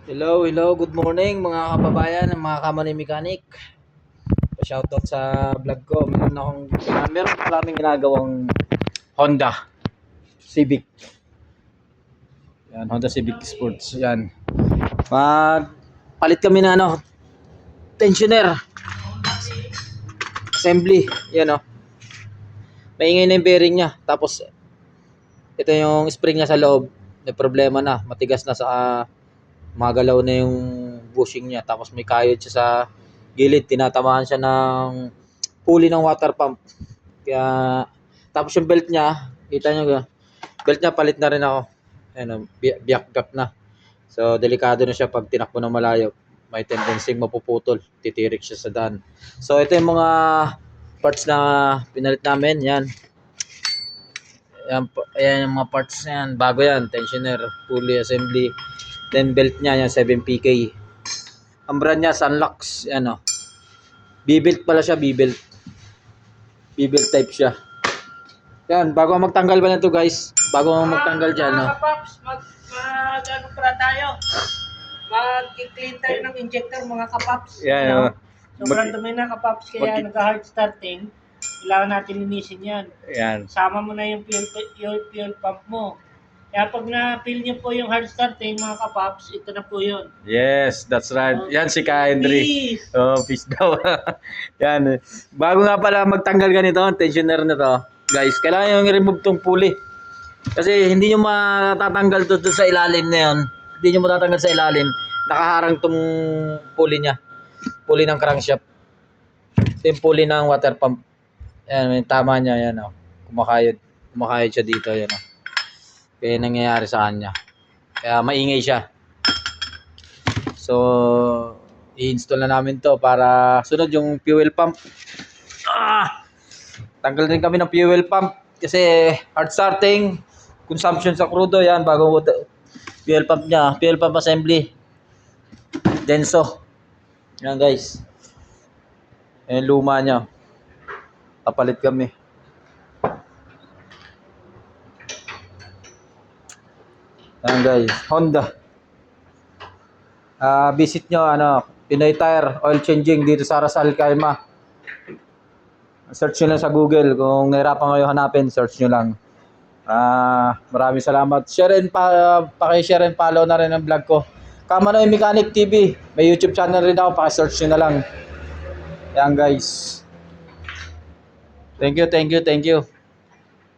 Hello, hello, good morning mga kababayan, mga kamani mechanic. Shoutout sa vlog ko. Meron pa kaming ginagawang Honda Civic. Yan, Honda Civic Sports. Yan. Palit kami na tensioner assembly. Yan maingay na yung bearing niya. Tapos ito yung spring niya sa loob. May problema na, matigas na sa magalaw na yung bushing niya, tapos may kayod siya sa gilid, tinatamaan siya ng pulley ng water pump. Kaya tapos yung belt niya, kita nyo, belt niya palit na rin ako. Biyak na. So delikado na siya pag tinakbo ng malayo. May tendency mapuputol, titirik siya sa daan. So ito yung mga parts na pinalit namin. Ayan yung mga parts niyan. Bago yan, tensioner, pulley assembly. Then belt niya, yan 7PK. Ang brand niya, Sunlux. B-belt pala siya, B-belt. B-belt type siya. Yan, bago magtanggal ba nito guys? Bago magtanggal dyan, Mga kapaps, ano pala tayo? Mag-clean tayo ng injector, mga kapaps. Yan, Sobrang dumi na kapaps, kaya nag-hard starting. Kailangan natin linisin yan. Yan. Sama mo na yung fuel pump mo. Kaya pag na-fill nyo po yung hard starting, mga kapaps, ito na po yun. Yes, that's right. Yan si Ka Henry. Peace! Peace daw. Yan. Bago nga pala magtanggal ganito, tensioner na to, guys, kailangan yung remove tong pulley. Kasi hindi nyo matatanggal to sa ilalim na yun. Hindi nyo matatanggal sa ilalim. Nakaharang tong pulley niya. Pulley ng crankshaft. Ito yung pulley ng water pump. Yan, may tama niya. Yan, Kumakayod. Kumakayod siya dito. Yan, Kaya nangyayari sa kanya. Kaya maingay siya. So, i-install na namin to para sunod yung fuel pump. Tanggal din kami ng fuel pump kasi hard starting, consumption sa crudo. Yan, bago fuel pump niya, fuel pump assembly. Denso. Yan guys. Yan luma niya. Kapalit kami. Yan guys, Honda. Visit nyo Pinoy Tire Oil Changing dito sa Rasal, Kaima. Search nyo lang sa Google. Kung nahirapan kayo hanapin, search nyo lang. Maraming salamat. Share and paki-share and follow na rin ang vlog ko. Kamanoy Mechanic TV. May YouTube channel rin ako, paki-search nyo na lang. Yan guys. Thank you.